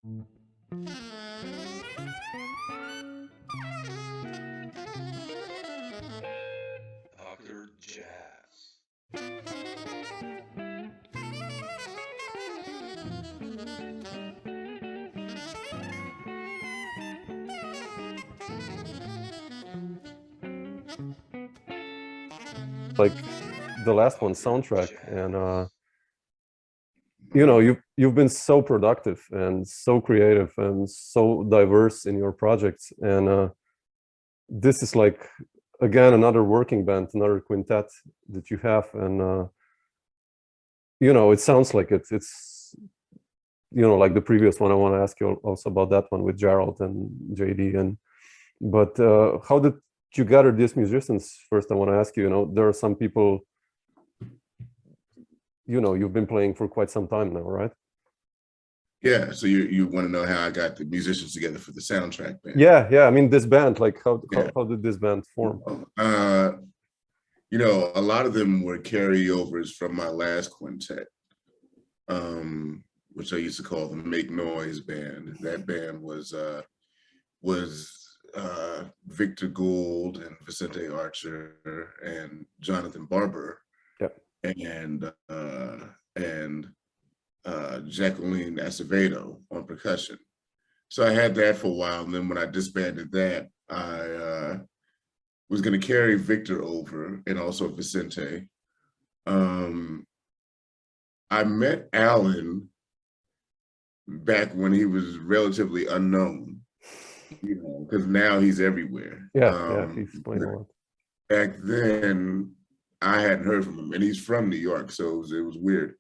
Dr. Jazz. Like the last one, soundtrack, and you know, you've been so productive and so creative and so diverse in your projects, and this is like, again, another working band, another quintet that you have, and you know, it sounds like it's you know, like the previous one. I want to ask you also about that one with Gerald and JD, and but how did you gather these musicians? First, I want to ask you, you know, there are some people, you know, you've been playing for quite some time now, right? Yeah, so you want to know how I got the musicians together for the soundtrack band? Yeah, I mean, this band, like how did this band form? You know, a lot of them were carryovers from my last quintet, which I used to call the Make Noise Band. That band was Victor Gould and Vicente Archer and Jonathan Barber, and Jacqueline Acevedo on percussion. So I had that for a while, and then when I disbanded that, I was going to carry Victor over and also Vicente. I met Allan back when he was relatively unknown, you know, because now he's everywhere. He's playing a lot. Back then, I hadn't heard from him, and he's from New York, so it was weird.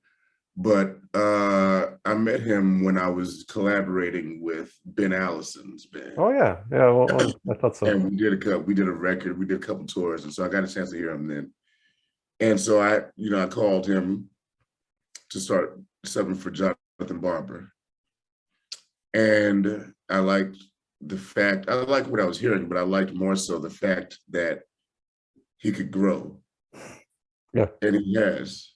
But I met him when I was collaborating with Ben Allison's band. Oh yeah, well, I thought so. And we did a record, we did a couple tours, and so I got a chance to hear him then. And so I called him to start something for Jonathan Barber. And I liked what I was hearing, but I liked more so the fact that he could grow. Yeah. And he has.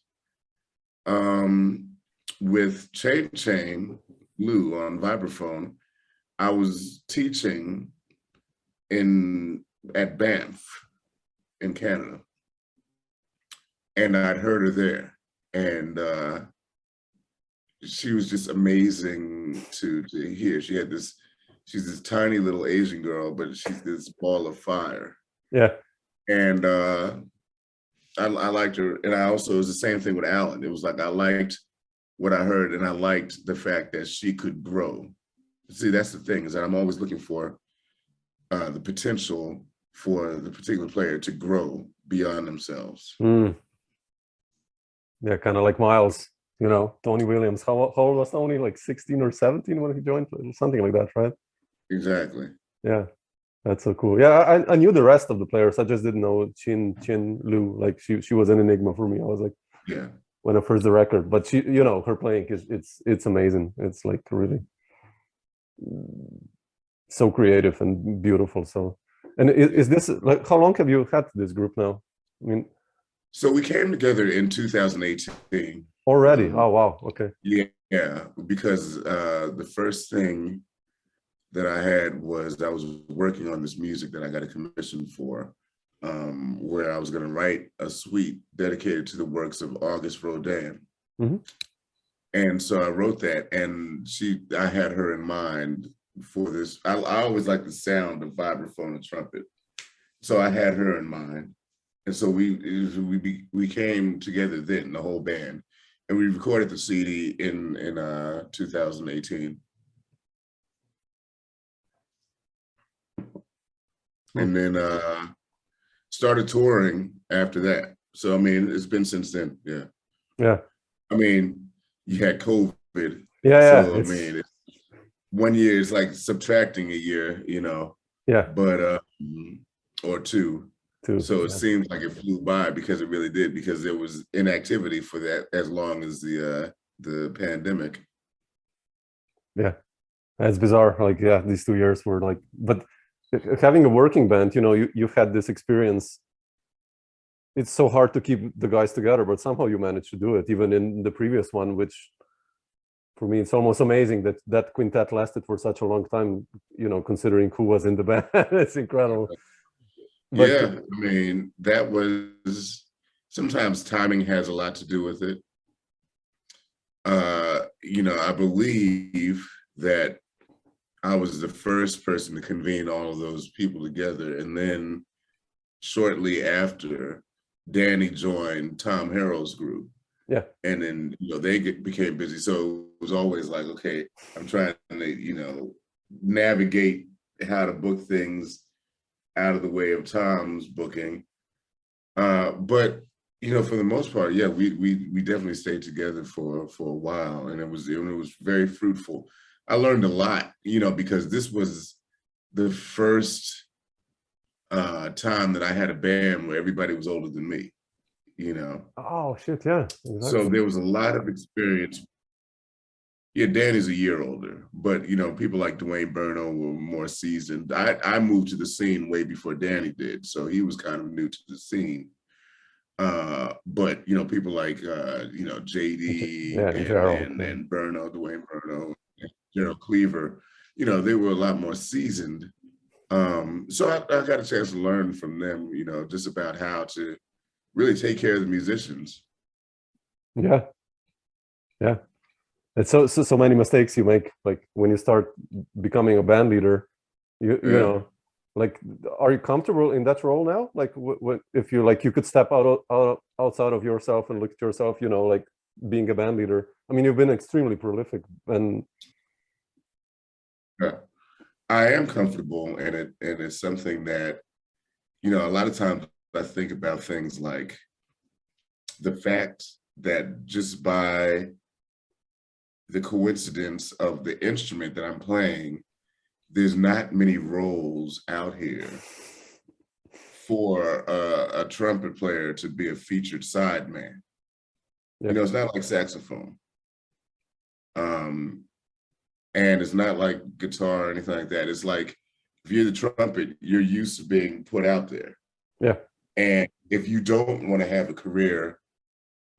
With Chien Lou on vibraphone, I was teaching at Banff in Canada, and I'd heard her there, and she was just amazing to hear. She's this tiny little Asian girl, but she's this ball of fire. Yeah. And I liked her, and I also, it was the same thing with Allan. It was like I liked what I heard, and I liked the fact that she could grow. See, that's the thing, is that I'm always looking for the potential for the particular player to grow beyond themselves. Yeah, kind of like Miles, you know, Tony Williams. How old was Tony? Like 16 or 17 when he joined, something like that, right? Exactly. Yeah. That's so cool. Yeah, I knew the rest of the players. I just didn't know Chien Lu. Like she was an enigma for me. I was like, yeah, when I first the record. But she, you know, her playing it's amazing. It's like really so creative and beautiful. So, and is this like, how long have you had this group now? I mean, so we came together in 2018. Already? Oh wow. Okay. Yeah, because the first thing that I had was I was working on this music that I got a commission for, where I was going to write a suite dedicated to the works of Auguste Rodin. Mm-hmm. And so I wrote that, and I had her in mind for this. I always like the sound of vibraphone and trumpet, so I had her in mind. And so we came together then, the whole band, and we recorded the CD in 2018. And then started touring after that. So I mean, it's been since then. Yeah. I mean, you had COVID. Yeah. So I mean, 1 year is like subtracting a year, you know. Yeah. But or two. So it seems like it flew by, because it really did, because there was inactivity for that as long as the pandemic. Yeah, it's bizarre. Like, yeah, these 2 years were like, but having a working band, you know, you've had this experience. It's so hard to keep the guys together, but somehow you managed to do it, even in the previous one, which for me, it's almost amazing that that quintet lasted for such a long time, you know, considering who was in the band. It's incredible. But, yeah, I mean, that was, sometimes timing has a lot to do with it. You know, I believe that I was the first person to convene all of those people together. And then shortly after, Danny joined Tom Harrell's group. yeah, And then, you know, they became busy. So it was always like, okay, I'm trying to, you know, navigate how to book things out of the way of Tom's booking. But, you know, for the most part, yeah, we definitely stayed together for a while, and it was very fruitful. I learned a lot, you know, because this was the first time that I had a band where everybody was older than me, you know. oh shit, yeah, exactly. So there was a lot of experience. Yeah, Danny's a year older, but you know, people like Dwayne Burno were more seasoned. I moved to the scene way before Danny did, so he was kind of new to the scene. But you know, people like you know, JD Gerald, and Burno, Dwayne Burno, and Gerald Cleaver, you know, they were a lot more seasoned. So I got a chance to learn from them, you know, just about how to really take care of the musicians. Yeah, yeah. It's so many mistakes you make, like when you start becoming a band leader. You know, like, are you comfortable in that role now? Like, if you like, you could step outside of yourself and look at yourself, you know, like being a band leader. I mean, you've been extremely prolific, and yeah, I am comfortable in it, and it's something that, you know, a lot of times I think about things like the fact that just by the coincidence of the instrument that I'm playing, there's not many roles out here for a trumpet player to be a featured sideman. yeah. You know, it's not like saxophone. And it's not like guitar or anything like that. It's like, if you're the trumpet, you're used to being put out there. Yeah. And if you don't want to have a career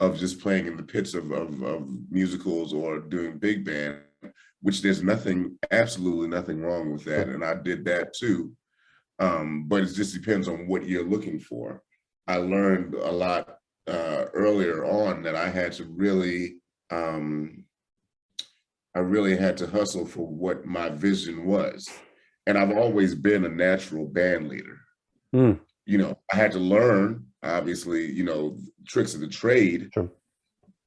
of just playing in the pits of musicals or doing big band, which there's absolutely nothing wrong with that. And I did that too. But it just depends on what you're looking for. I learned a lot earlier on that I had to really, had to hustle for what my vision was. And I've always been a natural band leader. You know, I had to learn, obviously, you know, tricks of the trade, Sure.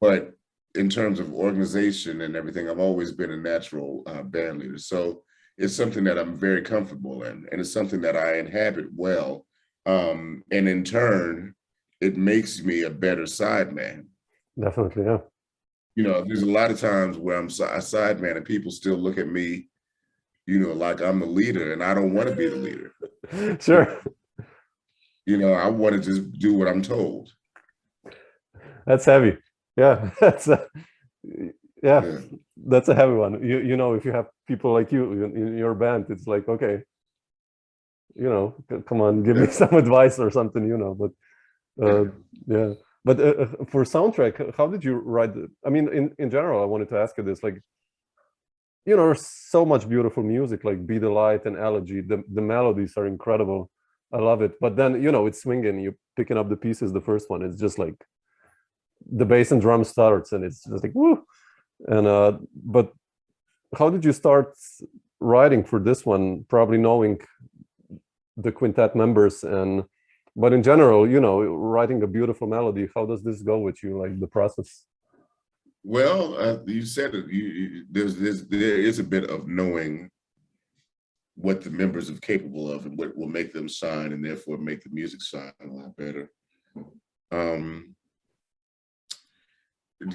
But in terms of organization and everything, I've always been a natural band leader. So it's something that I'm very comfortable in, and it's something that I inhabit well. And in turn, it makes me a better sideman. Definitely, yeah. You know, there's a lot of times where I'm a sideman and people still look at me, you know, like I'm the leader, and I don't want to be the leader. Sure. You know, I want to just do what I'm told. That's heavy. Yeah, that's that's a heavy one. You know, if you have people like you in your band, it's like, okay, you know, come on, give me some advice or something, you know. But yeah. But for soundtrack, how did you write? I mean, in general, I wanted to ask you this, like, you know, there's so much beautiful music, like Be the Light and Elegy. The melodies are incredible. I love it. But then, you know, it's swinging. You're picking up the pieces. The first one, it's just like the bass and drum starts, and it's just like woo. And but how did you start writing for this one? Probably knowing the quintet members, but in general, you know, writing a beautiful melody. How does this go with you? Like the process? Well, you said it. There is a bit of knowing what the members are capable of and what will make them shine, and therefore make the music shine a lot better.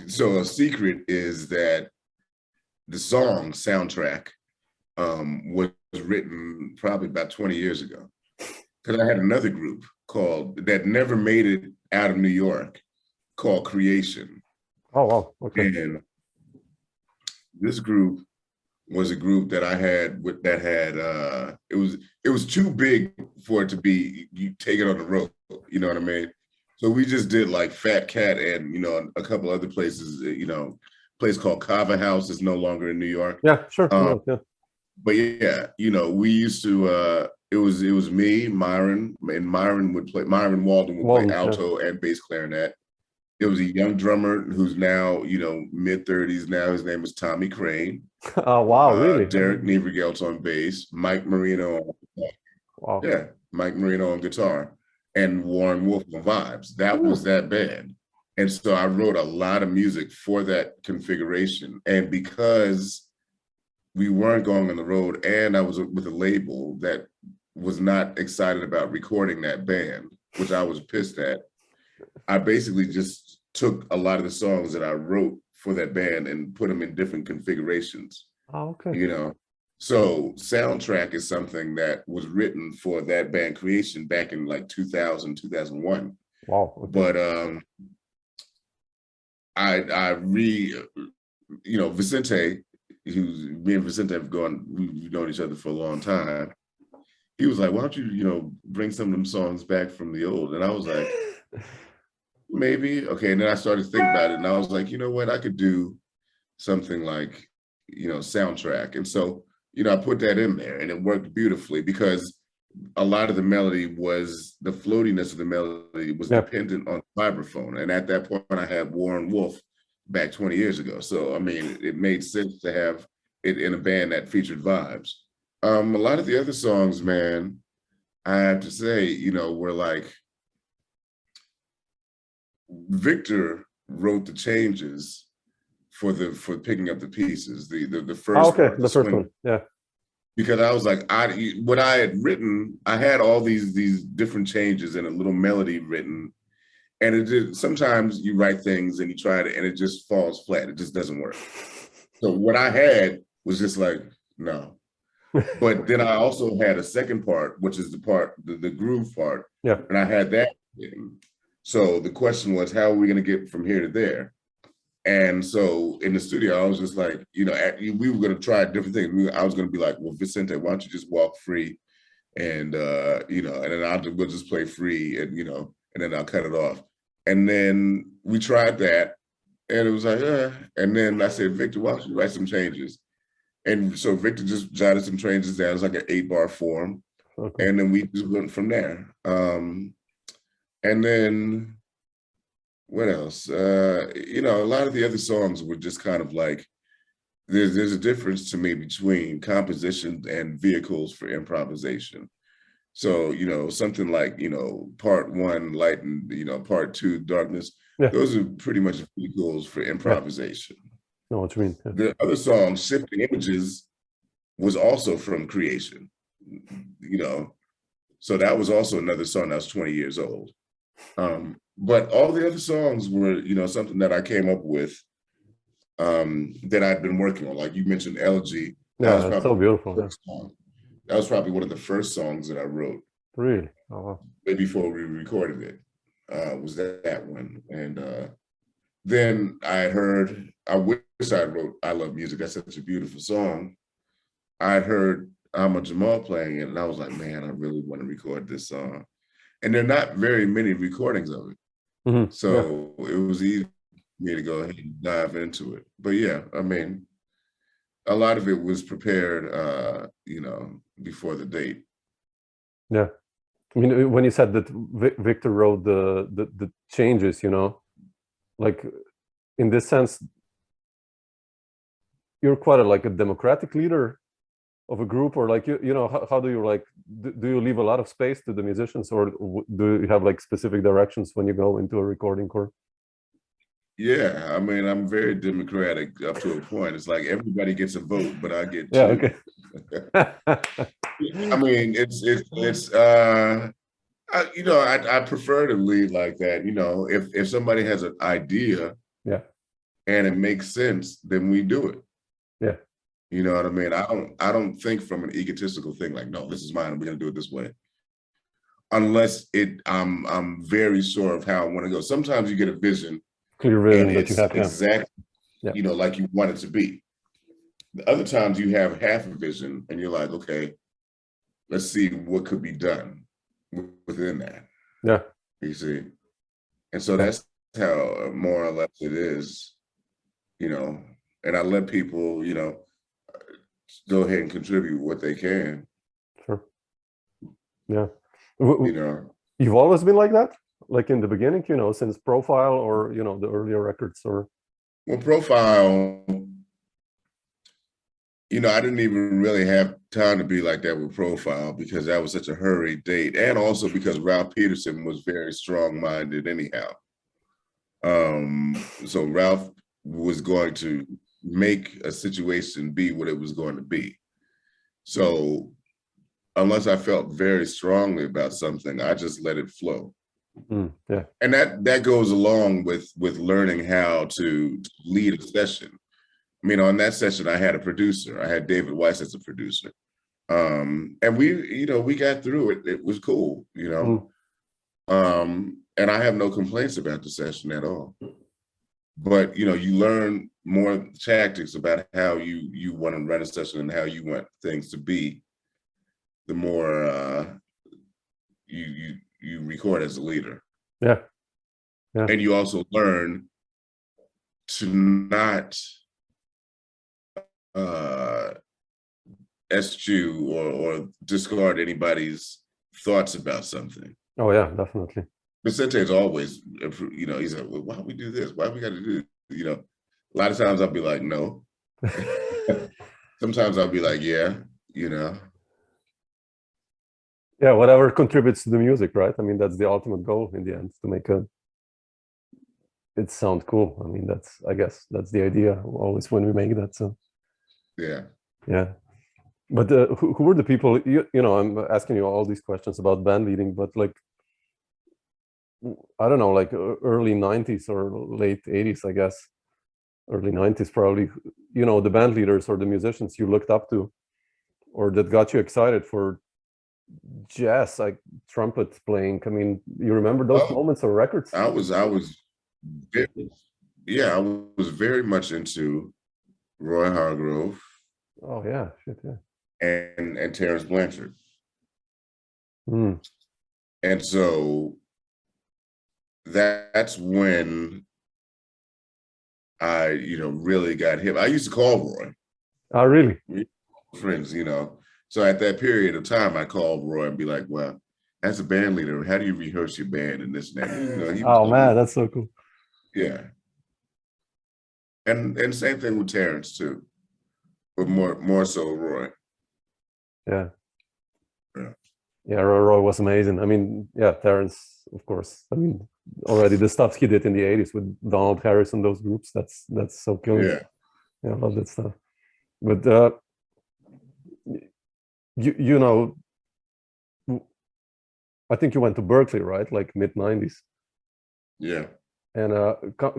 So a secret is that the song soundtrack was written probably about 20 years ago, because I had another group that never made it out of New York called Creation. Oh, wow. Okay. And this group was a group that I had it was too big for it to be, you take it on the road, you know what I mean? So we just did like Fat Cat and, you know, a couple other places, you know, place called Kava House. Is no longer in New York. Yeah, sure. Yeah. But yeah, we used to. It was me, Myron, and Myron Walden would play alto and bass clarinet. It was a young drummer who's now, mid-30s now. His name is Tommy Crane. Oh, wow, really? Derek Nievergelt's on bass, Mike Marino Mike Marino on guitar, and Warren Wolf on vibes. That was that band. And so I wrote a lot of music for that configuration. And because we weren't going on the road, and I was with a label that was not excited about recording that band, which I was pissed at, I basically just took a lot of the songs that I wrote for that band and put them in different configurations. Oh, okay. So Soundtrack is something that was written for that band creation back in like 2000, 2001. Wow. Okay. But Vicente, me and Vicente we've known each other for a long time. He was like, why don't you, bring some of them songs back from the old? And I was like, maybe. Okay. And then I started to think about it, and I was like, you know what? I could do something like, Soundtrack. And so, I put that in there, and it worked beautifully because a lot of the melody the floatiness of the melody was dependent on vibraphone. And at that point, I had Warren Wolf back 20 years ago. So, I mean, it made sense to have it in a band that featured vibes. A lot of the other songs, man, I have to say, were like, Victor wrote the changes for picking up the pieces. The first the first one, yeah. Because I was like, what I had written, I had all these different changes and a little melody written, and it did. Sometimes you write things and you try it and it just falls flat. It just doesn't work. So what I had was just like, no. But then I also had a second part, which is the groove part. Yeah. And I had that in. So the question was, how are we going to get from here to there? And so in the studio, I was just like, we were going to try different things. I was going to be like, well, Vicente, why don't you just walk free? And, and then we'll just play free and, and then I'll cut it off. And then we tried that, and it was like, and then I said, Victor, why don't you write some changes? And so Victor just jotted some changes down. It was like an 8-bar form. Okay. And then we just went from there. And then what else? A lot of the other songs were just kind of like, there's a difference to me between composition and vehicles for improvisation. So, something like, part 1, light, and, part 2, darkness, those are pretty much vehicles for improvisation. Know what you mean. Yeah. The other song, Shifting Images, was also from creation, so that was also another song that was 20 years old. But all the other songs were, something that I came up with that I'd been working on. Like you mentioned, Elegy. Yeah, that's so beautiful. That was probably one of the first songs that I wrote. Really? Oh, wow. Way before we recorded it, was that one. And then I wish I wrote I Love Music. That's such a beautiful song. I heard Ahmad Jamal playing it, and I was like, man, I really want to record this song. And there are not very many recordings of it. Mm-hmm. So it was easy for me to go ahead and dive into it. But yeah, I mean, a lot of it was prepared, before the date. Yeah. I mean, when you said that Victor wrote the changes, like in this sense, you're quite a democratic leader of a group, or how do you do you leave a lot of space to the musicians, or do you have specific directions when you go into a recording core? Yeah, I mean, I'm very democratic up to a point. It's like everybody gets a vote, but I get two. Yeah, okay. I mean, I prefer to lead like that. If somebody has an idea, and it makes sense, then we do it. Yeah. You know what I mean? I don't think from an egotistical thing like, no, this is mine, we're gonna do it this way. Unless I'm very sure of how I want to go. Sometimes you get a vision, clear vision that you have, exactly, like you want it to be. The other times you have half a vision and you're like, okay, let's see what could be done within that. Yeah. You see? And so that's how more or less it is, and I let people, go ahead and contribute what they can. Sure. Yeah. You've always been like that, like in the beginning, since Profile or the earlier records, or. Well, Profile, I didn't even really have time to be like that with Profile because that was such a hurried date, and also because Ralph Peterson was very strong-minded anyhow. So Ralph was going to make a situation be what it was going to be. So unless I felt very strongly about something, I just let it flow. Yeah. And that goes along with learning how to lead a session. I mean, on that session, I had a producer. I had David Weiss as a producer. And we got through it. It was cool, and I have no complaints about the session at all. But, you learn more tactics about how you want to run a session and how you want things to be, the more you record as a leader. Yeah. And you also learn to not eschew or discard anybody's thoughts about something. Oh yeah, definitely. Vicente is always, he's like, well, why do we do this? Why we got to do this? A lot of times I'll be like, no. Sometimes I'll be like, yeah, Yeah, whatever contributes to the music, right? I mean, that's the ultimate goal in the end, to make it sound cool. I mean, I guess that's the idea always when we make that. So yeah. But who were the people? I'm asking you all these questions about band leading, but like, I don't know, like early 90s or late 80s, I guess. Early 90s probably, the band leaders or the musicians you looked up to, or that got you excited for jazz, like trumpet playing. I mean, you remember those moments or records? I was very much into Roy Hargrove. Oh yeah, shit, yeah. And Terrence Blanchard. And so that's when I, really got hip. I used to call Roy. Oh, really? Friends, So at that period of time, I called Roy and be like, well, as a band leader, how do you rehearse your band and this and that? Oh man, that's so cool. Yeah. And same thing with Terrence too, but more so Roy. Yeah. Roy was amazing. I mean, yeah, Terrence, of course. I mean, already the stuff he did in the 80s with Donald Harris and those groups, that's so killing. Yeah, I love that stuff. But I think you went to Berkeley, right? Like mid-90s. Yeah. And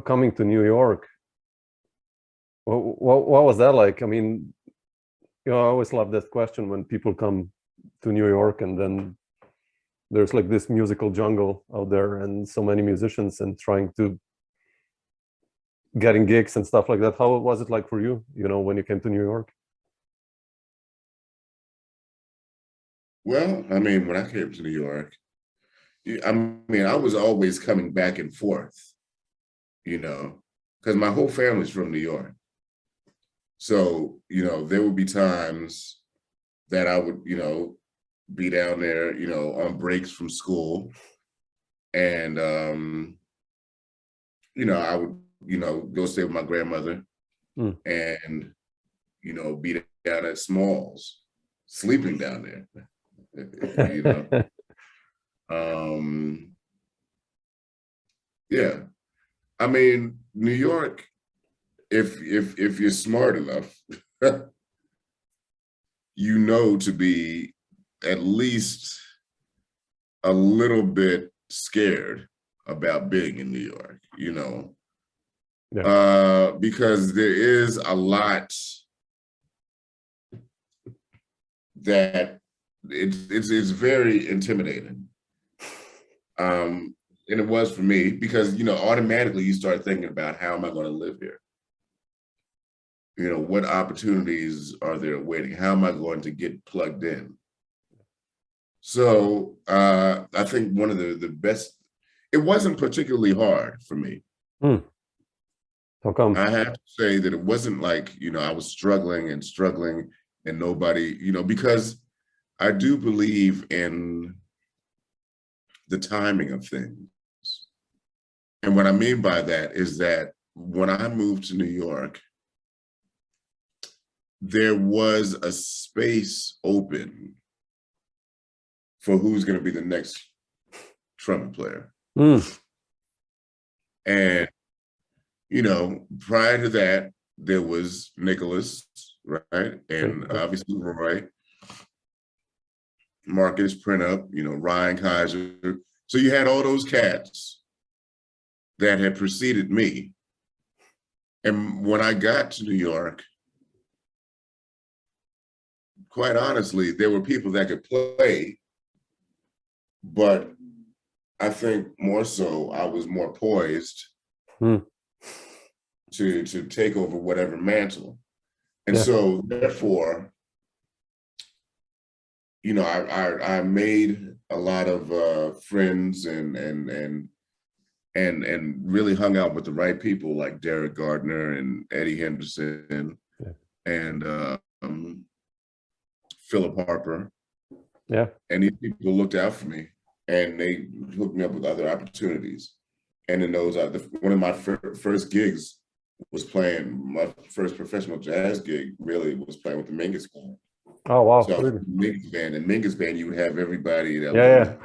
coming to New York, what was that like? I mean, I always love that question when people come to New York and then there's like this musical jungle out there and so many musicians and trying to getting gigs and stuff like that. How was it like for you, when you came to New York? Well, I mean, when I came to New York, I was always coming back and forth, because my whole family's from New York. So, there would be times that I would, be down there, on breaks from school. And, I would, go stay with my grandmother and, be down at Smalls, sleeping down there, Yeah. I mean, New York, if you're smart enough, to be at least a little bit scared about being in New York, because there is a lot that it's very intimidating. And it was for me because, automatically you start thinking about how am I going to live here? What opportunities are there waiting? How am I going to get plugged in? So I think one of the best, it wasn't particularly hard for me. How come? I have to say that it wasn't like, I was struggling and nobody, because I do believe in the timing of things. And what I mean by that is that when I moved to New York, there was a space open for who's going to be the next trumpet player. And, prior to that, there was Nicholas, right? And obviously Roy, Marcus Printup, Ryan Kaiser. So you had all those cats that had preceded me. And when I got to New York, quite honestly, there were people that could play, but I think more so I was more poised to take over whatever mantle. And so therefore, I made a lot of friends and really hung out with the right people like Derek Gardner and Eddie Henderson and Philip Harper. Yeah. And these people looked out for me and they hooked me up with other opportunities. And in those, one of my first gigs was playing, my first professional jazz gig really was playing with the Mingus Band. Oh, wow. So Mingus Band, and Mingus Band, you would have everybody that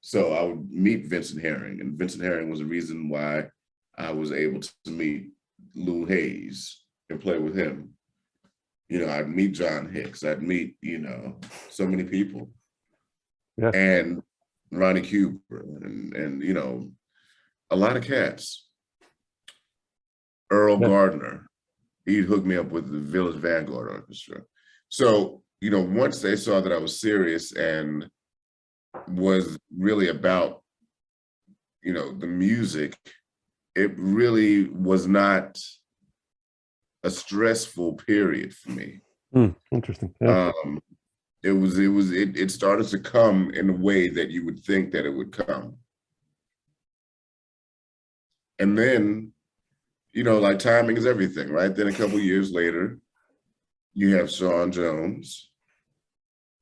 So I would meet Vincent Herring, and Vincent Herring was the reason why I was able to meet Lou Hayes and play with him. I'd meet John Hicks, I'd meet, so many people. Yeah. And Ronnie Cuber and a lot of cats. Earl Gardner, he'd hook me up with the Village Vanguard Orchestra. So, once they saw that I was serious and was really about, the music, it really was not a stressful period for me. Interesting. Yeah. It started to come in a way that you would think that it would come. And then, like timing is everything, right? Then a couple of years later, you have Sean Jones.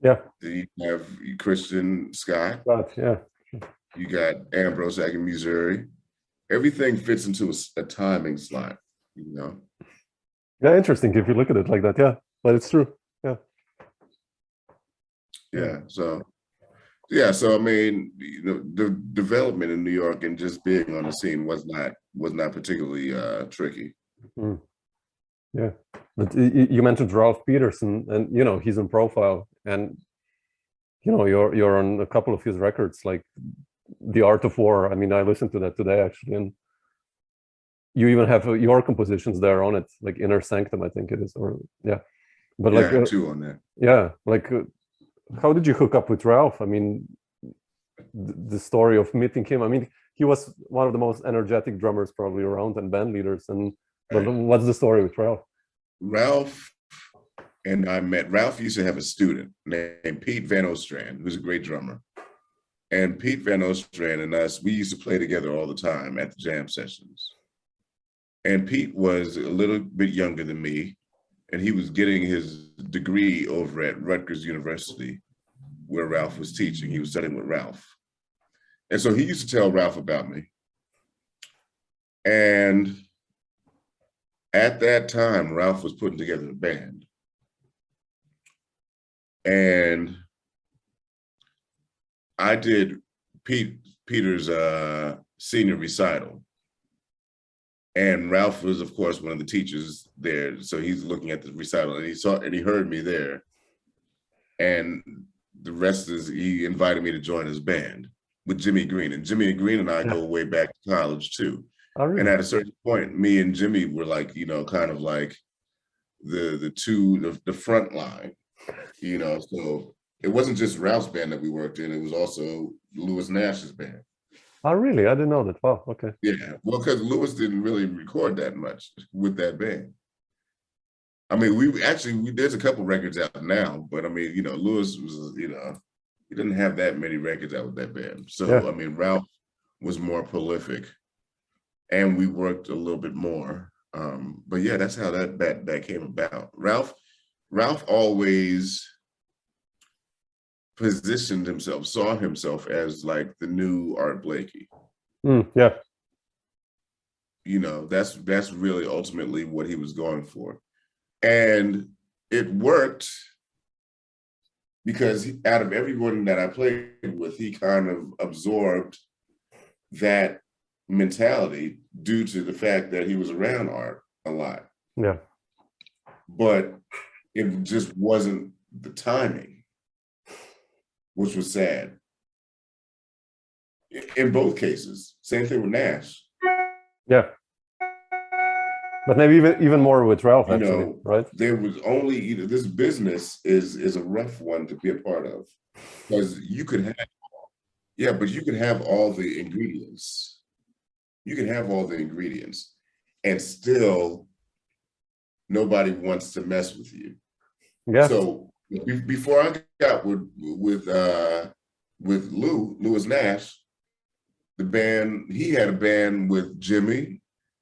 Yeah. You have Christian Scott. Yeah. You got Ambrose Akin Missouri. Everything fits into a timing slot, Yeah, interesting if you look at it like that. Yeah, but it's true. Yeah. Yeah. So I mean, the development in New York and just being on the scene was not particularly tricky. Yeah, but you mentioned Ralph Peterson, and he's in profile, and you're on a couple of his records, like The Art of War. I mean, I listened to that today actually, and you even have your compositions there on it, like Inner Sanctum, I think it is, or but like two on there. Yeah, like how did you hook up with Ralph? I mean, the story of meeting him. I mean, he was one of the most energetic drummers probably around and band leaders. But what's the story with Ralph? Ralph and I met. Ralph used to have a student named Pete Van Ostrand, who's a great drummer. And Pete Van Ostrand and us, we used to play together all the time at the jam sessions. And Pete was a little bit younger than me, and he was getting his degree over at Rutgers University, where Ralph was teaching. He was studying with Ralph. And so he used to tell Ralph about me. And at that time, Ralph was putting together a band. And I did Peter's senior recital. And Ralph was, of course, one of the teachers there. So he's looking at the recital and he heard me there. And the rest is, he invited me to join his band with Jimmy Green. And Jimmy Green and I go way back to college too. Oh, really? And at a certain point, me and Jimmy were like, kind of like the front line, so it wasn't just Ralph's band that we worked in, it was also Louis Nash's band. Oh, really? I didn't know that. Wow, okay. Yeah, well, because Louis didn't really record that much with that band. I mean, there's a couple records out now, but I mean, Louis was, he didn't have that many records out with that band. So, I mean, Ralph was more prolific and we worked a little bit more. But yeah, that's how that came about. Ralph always positioned himself, saw himself as like the new Art Blakey. Yeah. You know, that's really ultimately what he was going for. And it worked because out of everyone that I played with, he kind of absorbed that mentality due to the fact that he was around art a lot. Yeah. But it just wasn't the timing, which was sad. In both cases, same thing with Nash. Yeah. But maybe even more with Ralph, actually, right? There was only this business is a rough one to be a part of, because you could have, but you can have all the ingredients. You can have all the ingredients, and still nobody wants to mess with you. Yeah. So before I got with Louis Nash, the band, he had a band with Jimmy,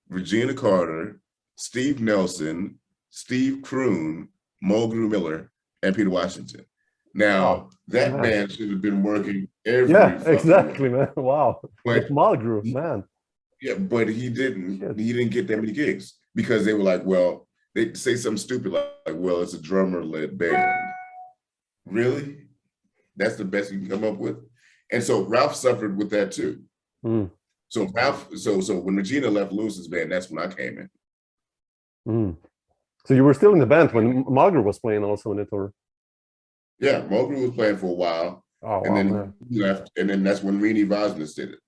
Regina Carter, Steve Nelson, Steve Kroon, Mulgrew Miller, and Peter Washington. Now, that band should have been working every exactly, man. Wow. But Mulgrew, man. Yeah, but he didn't get that many gigs because they were like, well, they say something stupid like, well, it's a drummer-led band. Really? That's the best you can come up with? And so Ralph suffered with that too. So so when Regina left Lewis's band, that's when I came in. So you were still in the band when Mulgrew was playing also in it, or? Yeah, Mulgrew was playing for a while, and then he left, and then that's when Rini Vosnes did it.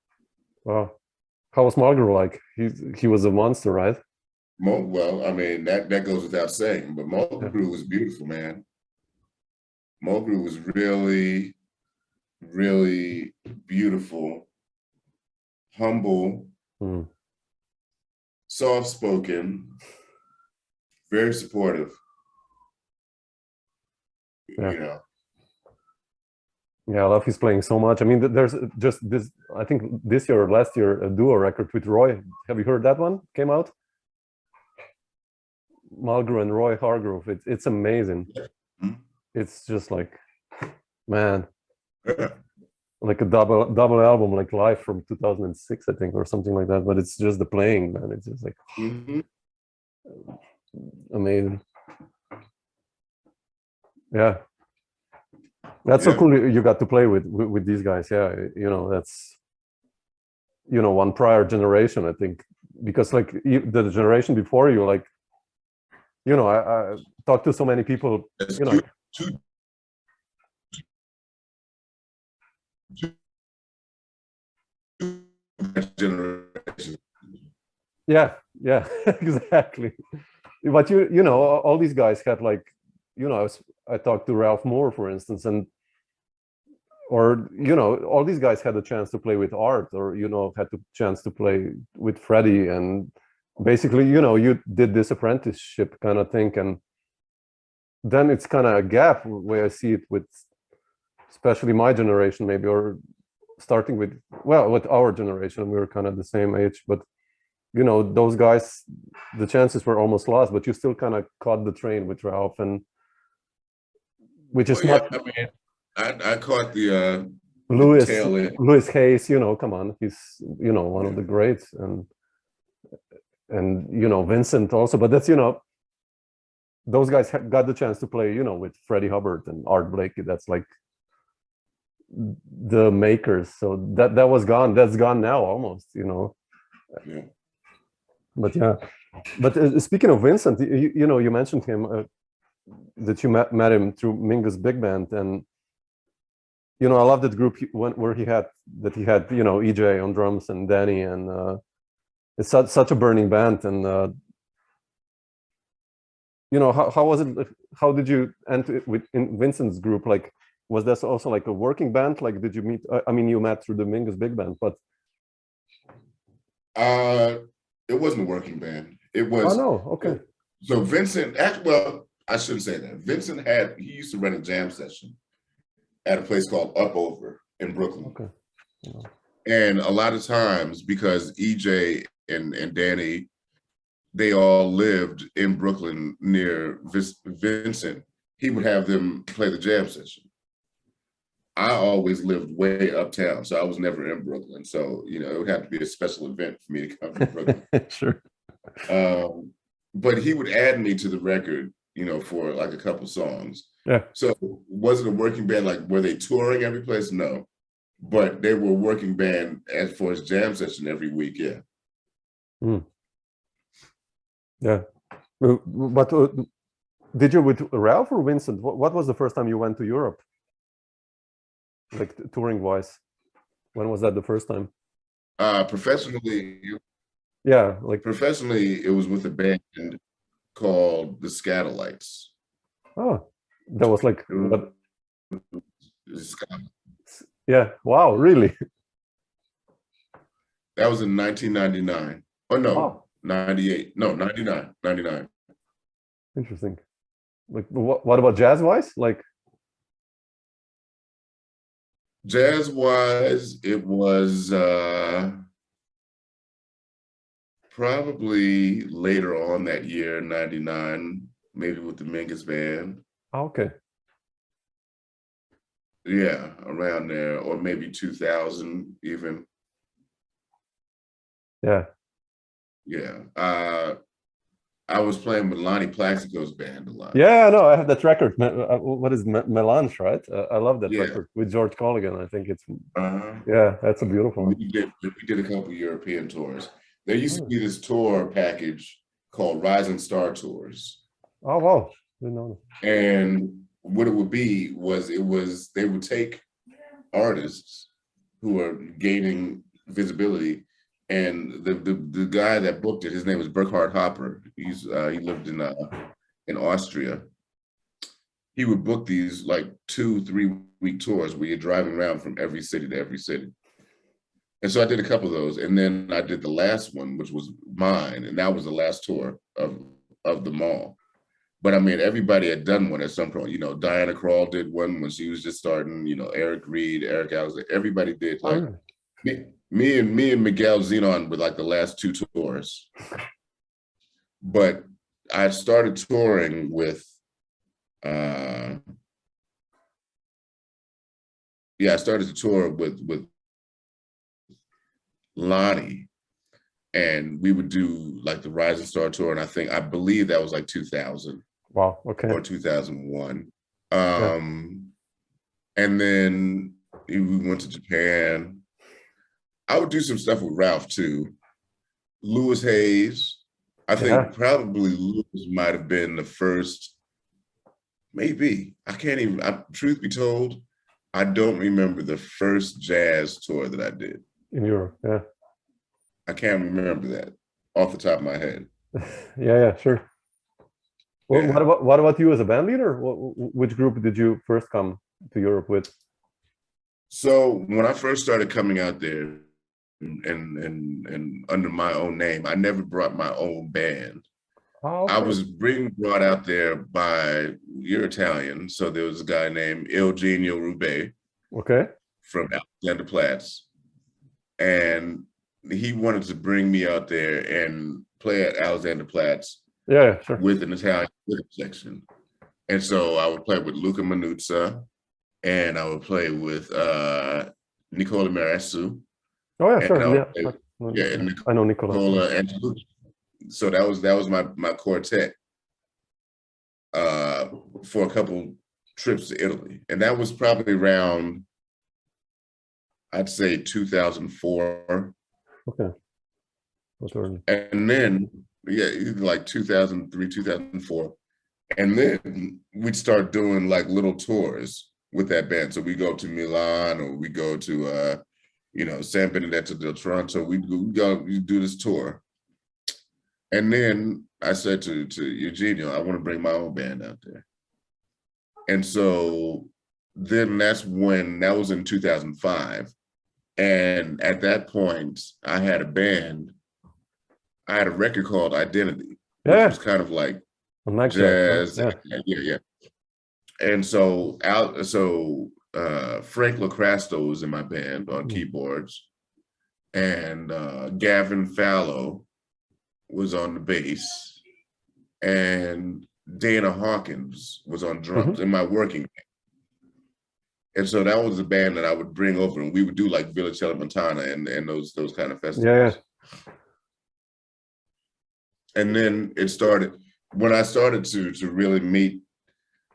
Wow, how was Mulgrew like? He was a monster, right? Well, I mean that goes without saying, but Mulgrew was beautiful, man. Mulgrew was really, really beautiful, humble, soft-spoken, very supportive. You know. Yeah, I love he's playing so much. I mean, there's just this, I think this year or last year, a duo record with Roy. Have you heard that one? Came out? Mulgrew and Roy Hargrove. It's amazing. It's just like, man, like a double album, like live from 2006, I think, or something like that. But it's just the playing, man. It's just like amazing. Yeah, that's so cool. You got to play with these guys. Yeah, you know, that's, you know, one prior generation, I think, because like the generation before you, like, you know, I talked to so many people. You know, yeah, exactly. But you know, all these guys had like, you know, I talked to Ralph Moore, for instance, or you know, all these guys had a chance to play with Art, or you know, had the chance to play with Freddie, and basically, you know, you did this apprenticeship kind of thing, and then it's kind of a gap where I see it with, especially my generation, maybe, or starting with, well, with our generation, we were kind of the same age, but you know, those guys, the chances were almost lost, but you still kind of caught the train with Ralph, and which is not. I mean, I caught the Louis Hayes, you know, come on, he's, you know, one of the greats, and you know, Vincent also, but that's, you know, those guys got the chance to play, you know, with Freddie Hubbard and Art Blakey. That's like the makers. So that was gone. That's gone now almost, you know. Yeah. But yeah, but speaking of Vincent, you know, you mentioned him, that you met him through Mingus Big Band, and you know, I love that group where he had, you know, EJ on drums and Danny, and it's such a burning band. And you know, how was it? How did you enter in Vincent's group? Like, was this also like a working band? Like, did you meet? I mean, you met through the Mingus Big Band, but it wasn't a working band. It was. Oh no, okay. So Vincent, well, I shouldn't say that. Vincent he used to run a jam session at a place called Up Over in Brooklyn. Okay. Yeah. And a lot of times, because EJ and Danny, they all lived in Brooklyn near Vincent. He would have them play the jam session. I always lived way uptown, so I was never in Brooklyn. So, you know, it would have to be a special event for me to come to Brooklyn. Sure. But he would add me to the record, you know, for like a couple songs. Yeah. So was it a working band? Like, were they touring every place? No. But they were a working band as for his jam session every week, yeah. Yeah. But did you with Ralph or Vincent? What was the first time you went to Europe? Like touring wise? When was that the first time? Professionally, Yeah, like professionally, it was with a band called the Scatolites. oh, that was like what? Yeah, wow, really? That was in 1999. Oh no, Oh. 98. No, 99. Interesting. Like what about jazz wise? Like Jazz wise, it was probably later on that year, 99, maybe with the Mingus band. okay. Yeah, around there, or maybe 2000 even. Yeah. Yeah. I was playing with Lonnie Plaxico's band a lot. Yeah, no, I have that record. What is Melange, right? I love that Yeah. record with George Colligan. I think it's Uh-huh. yeah, that's a beautiful one. We did a couple European tours. There used to be this tour package called Rising Star Tours. Oh wow. Didn't know that. And what it would be was they would take artists who are gaining visibility, and the guy that booked it, his name was Burkhard Hopper. He lived in Austria. He would book these like 2-3 week tours where you're driving around from every city to every city. And so I did a couple of those, and then I did the last one, which was mine, and that was the last tour of them all. But I mean, everybody had done one at some point. You know, Diana Krall did one when she was just starting. You know, Eric Reed, Eric Alexander, everybody did. Like me and Miguel Zenon were like the last 2 tours. But I started touring with, I started to tour with Lonnie, and we would do like the Rising Star tour, and I believe that was like 2000. Wow, okay. Or 2001. And then we went to Japan. I would do some stuff with Ralph too. Louis Hayes. I think probably Louis might have been the first, maybe. I can't even, truth be told, I don't remember the first jazz tour that I did. In Europe, yeah. I can't remember that off the top of my head. Yeah, sure. Well, Yeah. what about you as a band leader? Which group did you first come to Europe with? So when I first started coming out there and under my own name, I never brought my own band. Oh, okay. I was brought out there by, you're Italian, so there was a guy named Eugenio Rube Okay. from Alexanderplatz, and he wanted to bring me out there and play at Alexanderplatz. Yeah, sure. With an Italian section. And so I would play with Luca Manuzza, and I would play with Nicola Marasu. Oh yeah, sure. Yeah, and I know Nicola. Nicola and Luca. So that was my quartet for a couple trips to Italy. And that was probably around, I'd say 2004. Okay. That's early. And then, like 2003, 2004. And then we'd start doing like little tours with that band. So we go to Milan, or we go to, San Benedetto del Tronto. We do this tour. And then I said to Eugenio, I want to bring my own band out there. And so then that was in 2005. And at that point, I had a band. I had a record called Identity, which was kind of like jazz. Yeah. And so Frank Locrasto was in my band on keyboards. and Gavin Fallow was on the bass, and Dana Hawkins was on drums in my working band. And so that was the band that I would bring over, and we would do like Villa Montana and those kind of festivals. Yeah. And then it started, when I started to really meet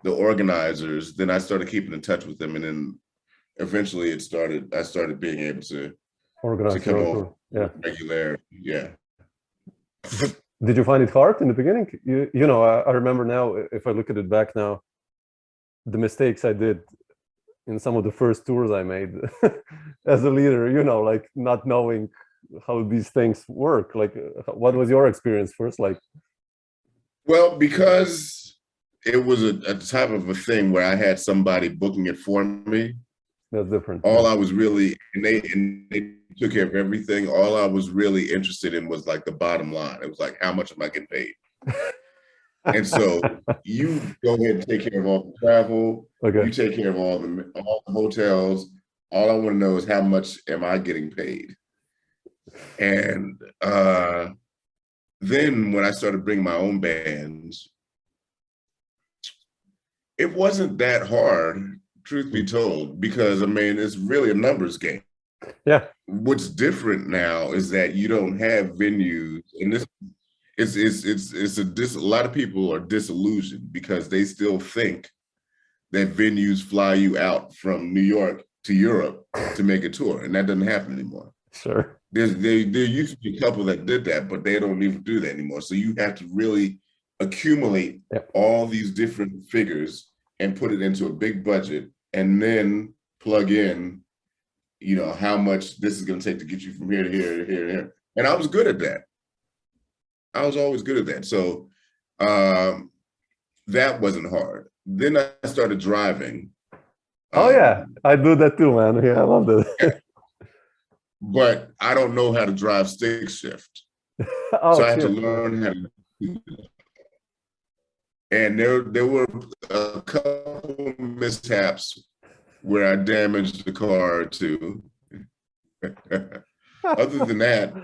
the organizers, then I started keeping in touch with them. And then eventually I started being able to come over regularly. Yeah. Did you find it hard in the beginning? You know, I remember now, if I look at it back now, the mistakes I did in some of the first tours I made as a leader, you know, like not knowing how these things work. Like, what was your experience first like? Well, because it was a type of a thing where I had somebody booking it for me. That's different. All I was really, and they took care of everything. All I was really interested in was like the bottom line. It was like, how much am I getting paid? And so you go ahead and take care of all the travel. Okay. You take care of all the hotels. All I want to know is how much am I getting paid? And then when I started bringing my own bands, it wasn't that hard, truth be told, because I mean, it's really a numbers game. Yeah. What's different now is that you don't have venues, and this a lot of people are disillusioned because they still think that venues fly you out from New York to Europe to make a tour, and that doesn't happen anymore. Sure. There used to be a couple that did that, but they don't even do that anymore. So you have to really accumulate all these different figures and put it into a big budget, and then plug in, you know, how much this is going to take to get you from here to here to here to here. And I was good at that. I was always good at that. So that wasn't hard. Then I started driving. Oh yeah, I do that too, man. Yeah, I love that. But I don't know how to drive stick shift. So I had to learn how to do that. And there were a couple mishaps where I damaged the car too. Other than that,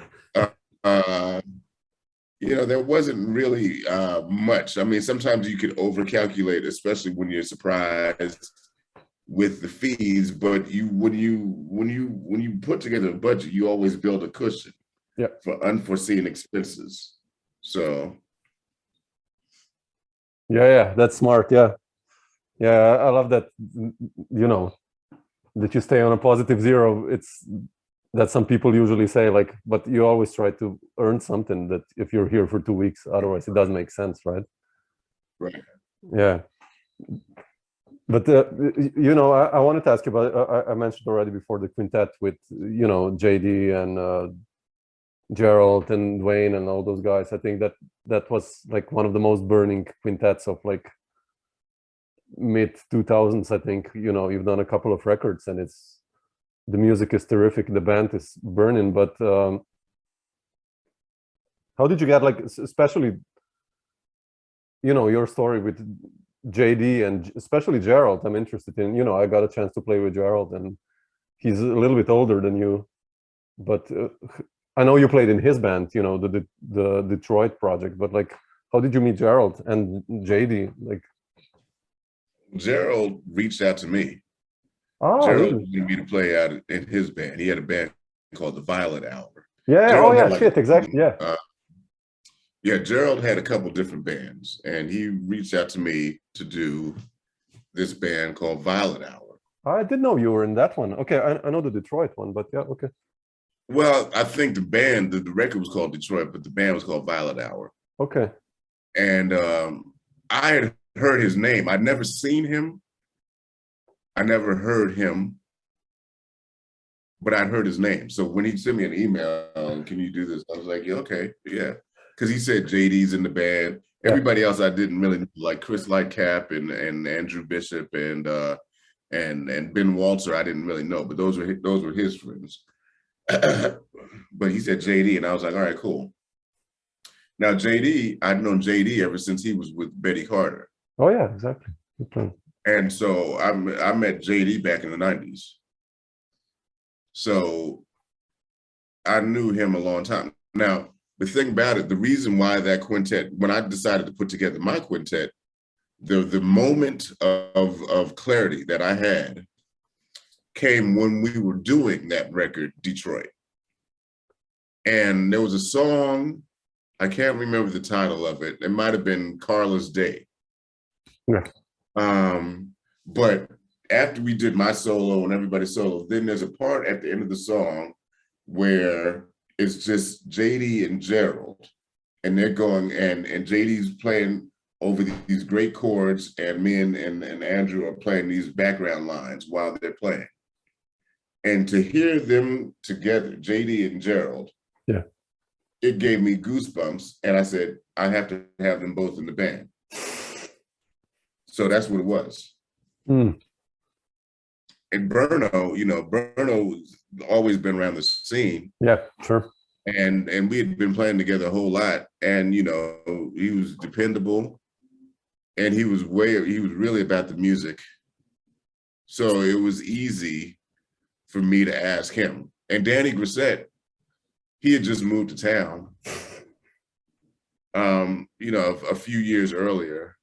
you know, there wasn't really much. I mean, sometimes you could overcalculate, especially when you're surprised with the fees. But when you put together a budget, you always build a cushion for unforeseen expenses. So. Yeah, that's smart. Yeah, I love that. You know, that you stay on a positive zero. That some people usually say, like, but you always try to earn something. That if you're here for 2 weeks, otherwise it doesn't make sense, right? Right. Yeah. But you know, I wanted to ask you about. I mentioned already before the quintet with, you know, JD and Gerald and Dwayne and all those guys. I think that was like one of the most burning quintets of like mid 2000s. I think, you know, you've done a couple of records and the music is terrific, the band is burning. But how did you get, like, especially, you know, your story with JD and especially Gerald? I'm interested in, you know, I got a chance to play with Gerald and he's a little bit older than you, but I know you played in his band, you know, the Detroit project, but like, how did you meet Gerald and JD? Like, Gerald reached out to me. Oh, Gerald really? wanted me to play out in his band. He had a band called the Violet Hour. Yeah. Gerald Exactly. Yeah. Yeah, Gerald had a couple different bands, and he reached out to me to do this band called Violet Hour. I didn't know you were in that one. Okay, I know the Detroit one, but yeah, okay. Well, I think the band, the record was called Detroit, but the band was called Violet Hour. Okay. And I had heard his name. I'd never seen him. I never heard him, but I'd heard his name. So when he sent me an email, can you do this? I was like, yeah, okay, yeah. Because he said JD's in the band. Yeah. Everybody else I didn't really know, like Chris Lightcap and Andrew Bishop and Ben Walter, I didn't really know, but those were his friends. But he said JD, and I was like, all right, cool. Now JD, I'd known JD ever since he was with Betty Carter. Oh yeah, exactly. Okay. And so I met JD back in the 90s. So I knew him a long time. Now, the thing about it, the reason why that quintet, when I decided to put together my quintet, the moment of clarity that I had came when we were doing that record, Detroit. And there was a song, I can't remember the title of it. It might have been Carla's Day. Yeah. But after we did my solo and everybody's solo, then there's a part at the end of the song where it's just JD and Gerald, and they're going, and JD's playing over these great chords, and me and Andrew are playing these background lines while they're playing. And to hear them together, JD and Gerald, yeah, it gave me goosebumps. And I said, I have to have them both in the band. So that's what it was. Mm. And Burno, you know, Burno's always been around the scene. Yeah, sure. And we had been playing together a whole lot. And, you know, he was dependable, and he was really about the music. So it was easy for me to ask him. And Danny Grissett, he had just moved to town, you know, a few years earlier.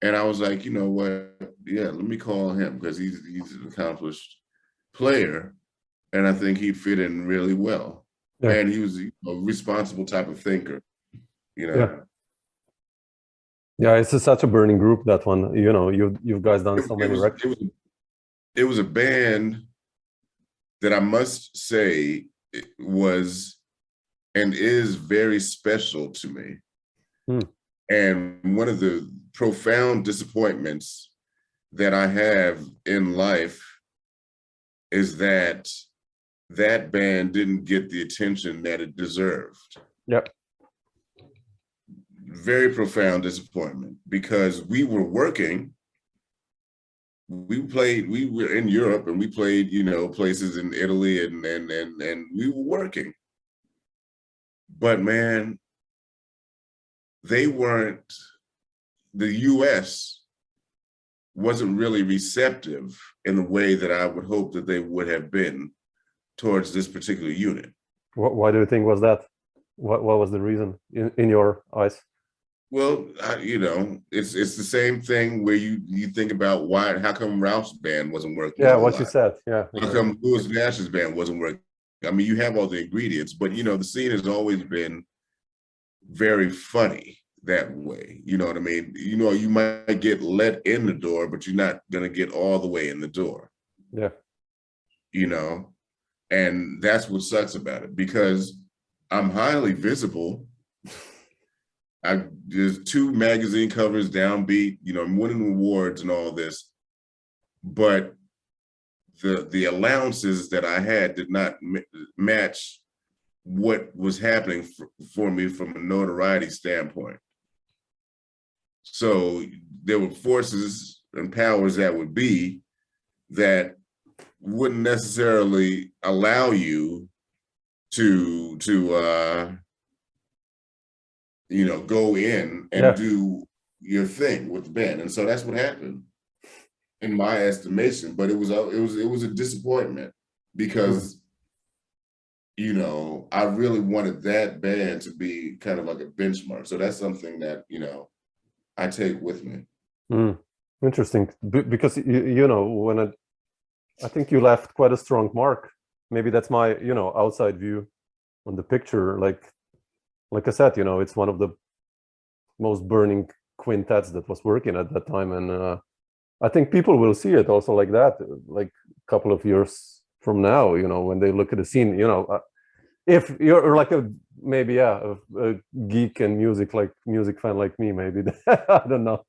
And I was like, you know what? Yeah, let me call him, because he's an accomplished player, and I think he'd fit in really well. Yeah. And he was a responsible type of thinker, you know. Yeah. Yeah, it's such a burning group, that one. You know, you guys done so many records. It was a band that I must say was and is very special to me. Hmm. And one of the profound disappointments that I have in life is that that band didn't get the attention that it deserved. Yep. Very profound disappointment, because we were working. We were in Europe, and we played, you know, places in Italy, and we were working. But man, they weren't, the US wasn't really receptive in the way that I would hope that they would have been towards this particular unit. Why do you think was that? What was the reason in your eyes? Well, you know, it's the same thing where you think about how come Ralph's band wasn't working? Yeah, what you said. Yeah. How come Louis Nash's band wasn't working? I mean, you have all the ingredients, but you know, the scene has always been very funny that way. You know what I mean? You know, you might get let in the door, but you're not gonna get all the way in the door. Yeah. You know, and that's what sucks about it, because I'm highly visible. There's 2 magazine covers, Downbeat, you know, I'm winning awards and all this, but the allowances that I had did not match what was happening for me from a notoriety standpoint. So there were forces and powers that would be that wouldn't necessarily allow you to you know, go in and do your thing with the band. And so that's what happened, in my estimation. But it was a disappointment, because, you know, I really wanted that band to be kind of like a benchmark. So that's something that, you know, I take with me. Interesting, because you know, when I think you left quite a strong mark. Maybe that's my, you know, outside view on the picture. Like I said, you know, it's one of the most burning quintets that was working at that time, and I think people will see it also like that, like a couple of years from now, you know, when they look at the scene. You know, if you're like a geek and music fan like me, maybe I don't know.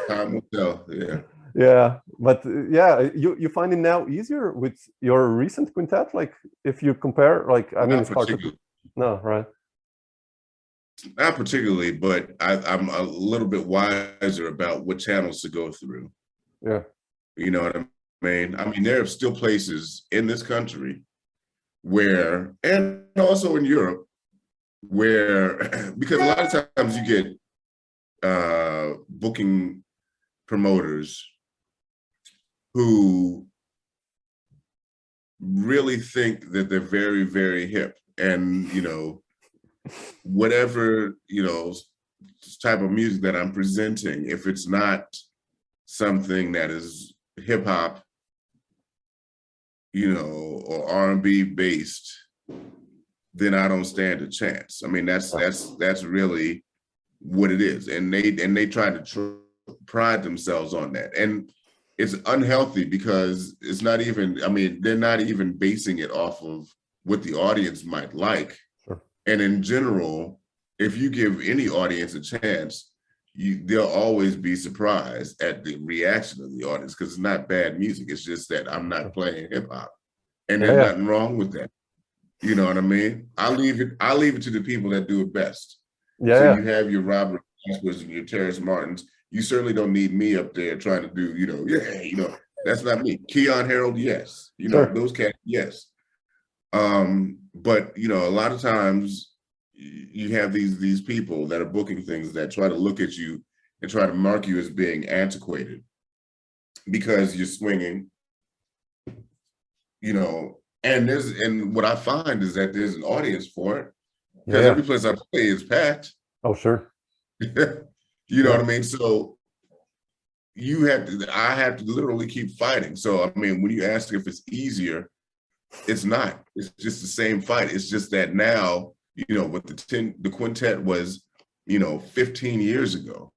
Time will tell. Yeah. Yeah, but yeah, you find it now easier with your recent quintet, like if you compare, like I mean, it's hard to. No, right. Not particularly, but I'm a little bit wiser about what channels to go through. Yeah. You know what I mean? I mean, there are still places in this country where, and also in Europe, where, because a lot of times you get booking promoters who really think that they're very, very hip. And, you know, whatever, you know, type of music that I'm presenting, if it's not something that is hip hop, you know, or R&B based, then I don't stand a chance. I mean, that's really what it is. And they try to pride themselves on that. And it's unhealthy because it's not even, I mean, they're not even basing it off of what the audience might like. Sure. And in general, if you give any audience a chance, they'll always be surprised at the reaction of the audience, because it's not bad music. It's just that I'm not playing hip hop, and there's nothing wrong with that. You know what I mean? I'll leave it to the people that do it best. Yeah. So you have your Robert Gaspers and your Terrace Martins. You certainly don't need me up there trying to do, you know, that's not me. Keon Harold, yes. You know, those cats, yes. But, you know, a lot of times you have these people that are booking things that try to look at you and try to mark you as being antiquated because you're swinging, you know, and what I find is that there's an audience for it, because every place I play is packed. Oh, sure. You know what I mean? So I have to literally keep fighting. So, I mean, when you ask if it's easier, it's not. It's just the same fight. It's just that now, you know, with the quintet was, you know, 15 years ago.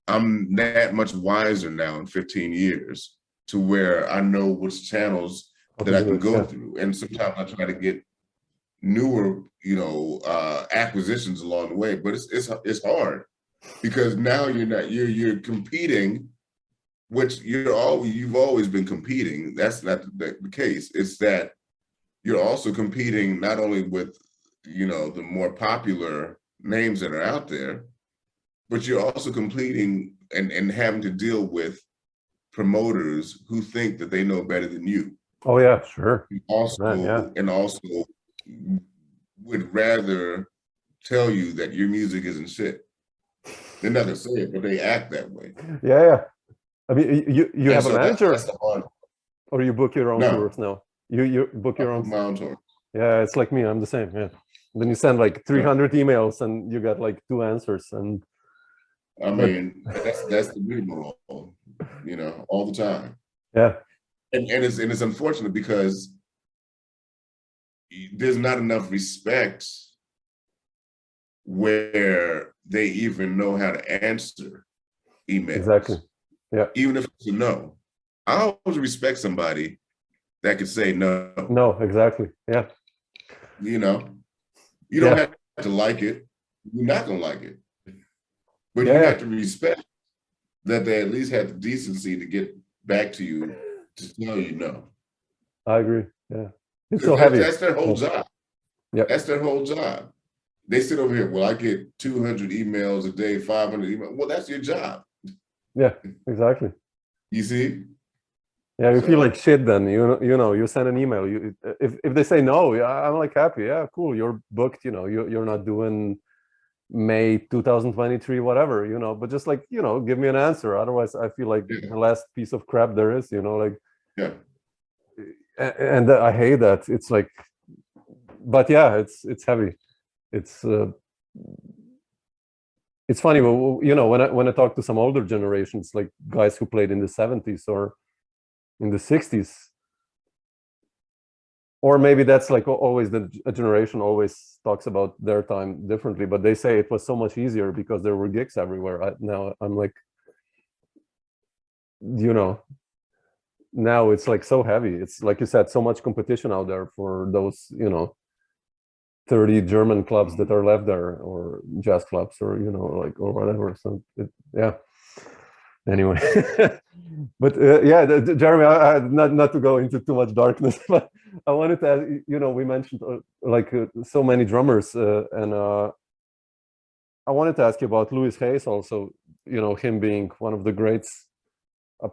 I'm that much wiser now in 15 years to where I know which channels that I can go through. And sometimes I try to get newer, you know, acquisitions along the way, but it's hard because now you're competing, which you've always been competing. That's not the case. It's that you're also competing not only with, you know, the more popular names that are out there, but you're also competing and having to deal with promoters who think that they know better than you. Oh yeah, sure. And also would rather tell you that your music isn't shit. They're not gonna say it, but they act that way. Yeah. I mean, you have a manager, or you book your own tours now? You book your own. My own tour. Yeah, it's like me. I'm the same. Yeah. Then you send like 300 emails, and you got like 2 answers. And I mean, that's the beautiful, you know, all the time. Yeah. And it's unfortunate because there's not enough respect where they even know how to answer emails. Exactly. Yeah. Even if it's a no. I always respect somebody that could say no. No, exactly. Yeah. You know, you don't have to like it. You're not gonna like it. But you have to respect that they at least had the decency to get back to you to tell you no. I agree. Yeah. It's so heavy. That's their whole job. Yeah. That's their whole job. They sit over here, well, I get 200 emails a day, 500 emails. Well, that's your job. Yeah, exactly. You see? Yeah, you feel like shit then. You know, you send an email. If they say no, I'm like happy. Yeah, cool. You're booked. You know, you're not doing May 2023, whatever. You know, but just like, you know, give me an answer. Otherwise, I feel like the last piece of crap there is. You know, like. Yeah. And I hate that. It's like, but yeah, it's heavy. It's funny, you know, when I talk to some older generations, like guys who played in the 70s or in the 60s, or maybe that's like always a generation always talks about their time differently, but they say it was so much easier because there were gigs everywhere. Now I'm like, you know, now it's like so heavy. It's like you said, so much competition out there for those, you know, 30 German clubs that are left there, or jazz clubs, or, you know, like, or whatever. So yeah. Anyway, but Jeremy, I not to go into too much darkness, but I wanted to ask, you know, we mentioned so many drummers, and I wanted to ask you about Louis Hayes also. You know, him being one of the greats,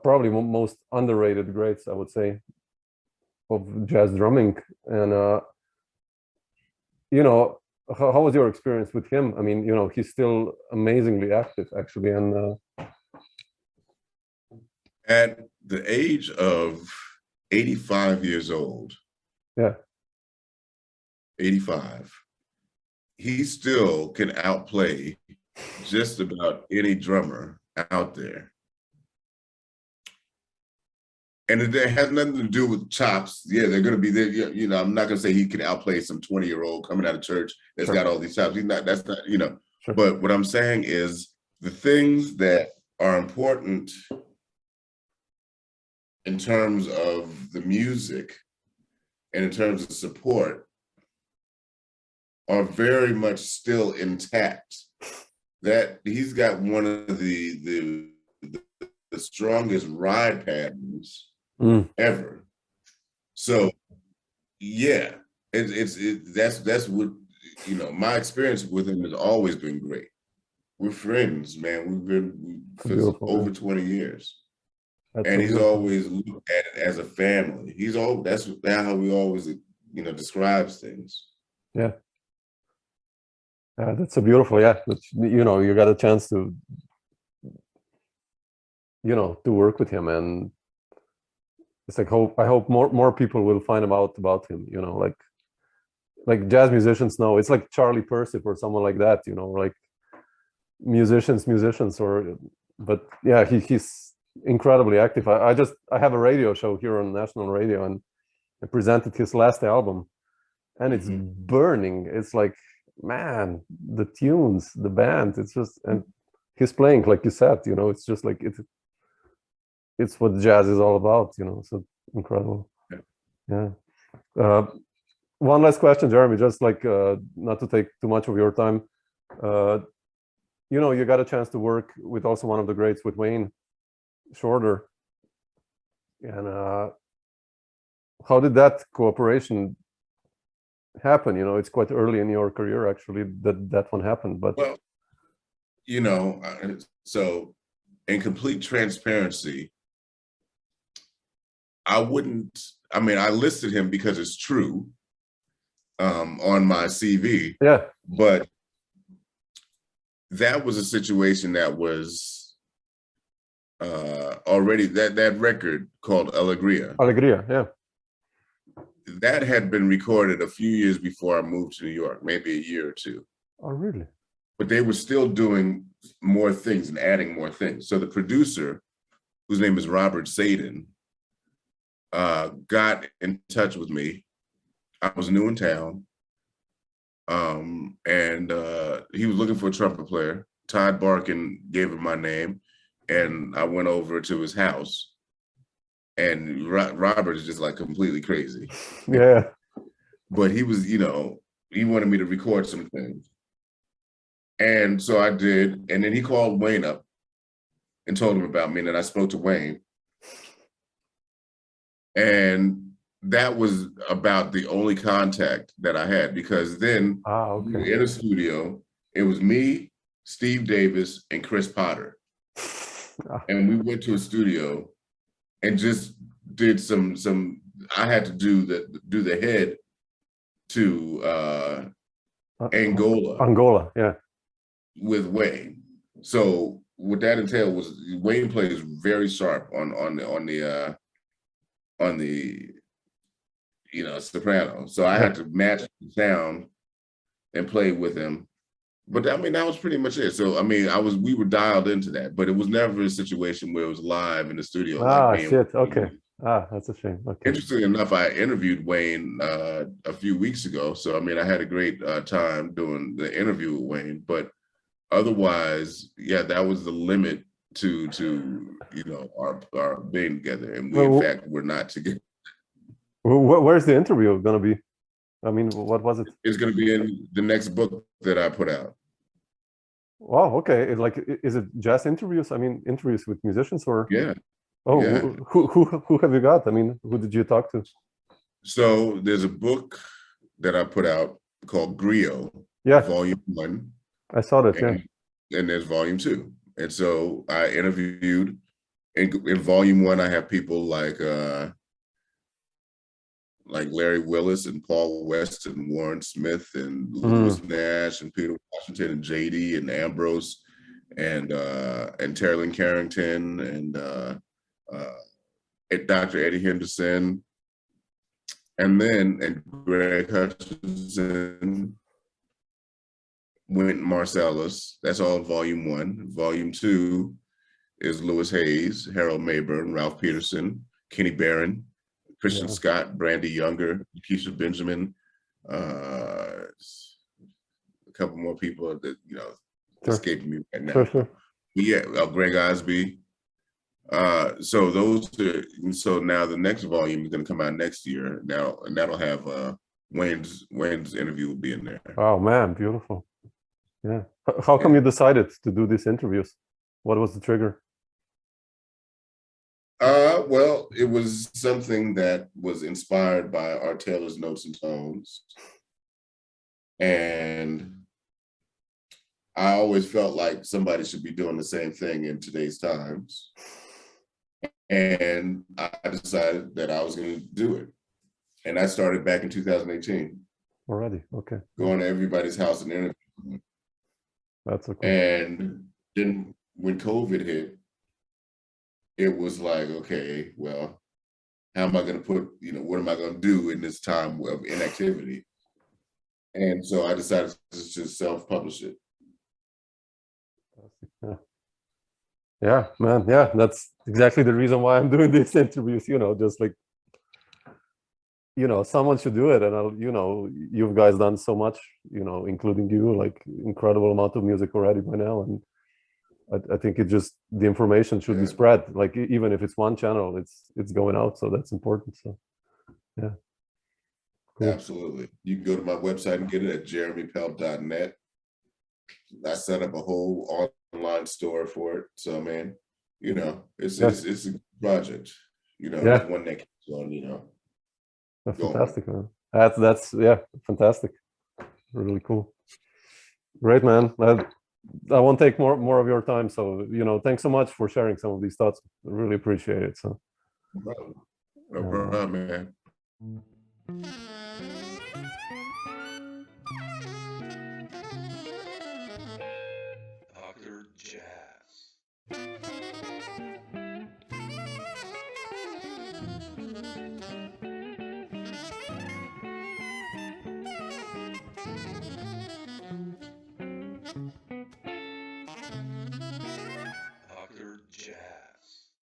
probably most underrated greats, I would say, of jazz drumming. And you know, how was your experience with him? I mean, you know, he's still amazingly active, actually, and at the age of 85 years old. Yeah. 85. He still can outplay just about any drummer out there. And it has nothing to do with chops. Yeah, they're going to be there. You know, I'm not going to say he can outplay some 20-year-old coming out of church that's got all these chops. He's not, that's not, you know. Sure. But what I'm saying is the things that are important in terms of the music and in terms of support are very much still intact. That he's got one of the strongest ride patterns ever. So yeah, that's what, you know, my experience with him has always been great. We're friends, man. We've been for over 20 years. And he's always looked at it as a family. That's how we always, you know, describes things. Yeah. That's a beautiful, yeah. You know, you got a chance to, you know, to work with him, and it's like I hope more people will find out about him. You know, like jazz musicians know. It's like Charlie Persip or someone like that. You know, like musicians, but yeah, he's incredibly active. I have a radio show here on national radio, and I presented his last album, and it's burning. It's like, man, the tunes, the band, it's just, and he's playing, like you said, you know, it's just like it's what jazz is all about, you know. So incredible. Yeah. One last question, Jeremy, just like not to take too much of your time. You know, you got a chance to work with also one of the greats, with Wayne Shorter, and how did that cooperation happen? You know, it's quite early in your career actually that one happened, but well, you know, so in complete transparency, I listed him because it's true on my CV. Yeah. But that was a situation that was already, that record called Alegria, yeah, that had been recorded a few years before I moved to New York, maybe a year or two. Oh, really? But they were still doing more things and adding more things. So the producer, whose name is Robert Sadin, got in touch with me. I was new in town. And he was looking for a trumpet player. Todd Barkin gave him my name, and I went over to his house. And Robert is just like completely crazy. Yeah. But he was, you know, he wanted me to record some things. And so I did. And then he called Wayne up and told him about me. And then I spoke to Wayne. And that was about the only contact that I had, because then we were in a studio. It was me, Steve Davis, and Chris Potter. And we went to a studio and just did some I had to do the head to Angola, yeah, with Wayne. So what that entailed was Wayne plays very sharp on the you know, soprano. So I had to match the sound and play with him. But I mean, that was pretty much it. So I mean, we were dialed into that, but it was never a situation where it was live in the studio. Shit. Okay. That's a shame. Okay. Interestingly enough, I interviewed Wayne a few weeks ago. So I mean, I had a great time doing the interview with Wayne. But otherwise, yeah, that was the limit to you know, our being together, and we in fact were not together. Where's the interview gonna be? I mean, what was it? It's gonna be in the next book that I put out. Wow. Okay. Is it jazz interviews? I mean, interviews with musicians, or? Yeah. Oh, yeah. Who have you got? I mean, who did you talk to? So there's a book that I put out called Griot. Yeah. Volume 1. I saw that. Yeah. And there's Volume 2. And so I interviewed in Volume 1. I have people like Larry Willis and Paul West and Warren Smith and Louis Nash and Peter Washington and JD and Ambrose and Terlin Carrington and Dr. Eddie Henderson, and Greg Hutchinson, Wint Marcellus. That's all volume 1. Volume 2 is Lewis Hayes, Harold Mayburn, Ralph Peterson, Kenny Barron, Christian Scott, Brandy Younger, Keisha Benjamin, a couple more people that, escaping me right now. Sure. Yeah, Greg Osby. So now the next volume is going to come out next year now, and that'll have Wayne's interview will be in there. Oh man, beautiful. Yeah. How come you decided to do these interviews? What was the trigger? Well, it was something that was inspired by our Taylor's Notes and Tones. And I always felt like somebody should be doing the same thing in today's times. And I decided that I was going to do it. And I started back in 2018. Already, okay. Going to everybody's house and interviewing. That's okay. And then when COVID hit, it was like, okay, well, how am I going to put, what am I going to do in this time of inactivity? And so I decided to just self-publish it. Yeah, man. Yeah, that's exactly the reason why I'm doing these interviews, just like, someone should do it. And you guys done so much, including you, like incredible amount of music already by now. And I think the information should be spread. Like even if it's one channel, it's going out. So that's important. So yeah. Cool. Absolutely. You can go to my website and get it at jeremypelt.net. I set up a whole online store for it. So man, it's a project. It's one that keeps on, That's fantastic, man. That's fantastic. Really cool. Great, man. I won't take more of your time. So, thanks so much for sharing some of these thoughts. I really appreciate it. So no problem, man.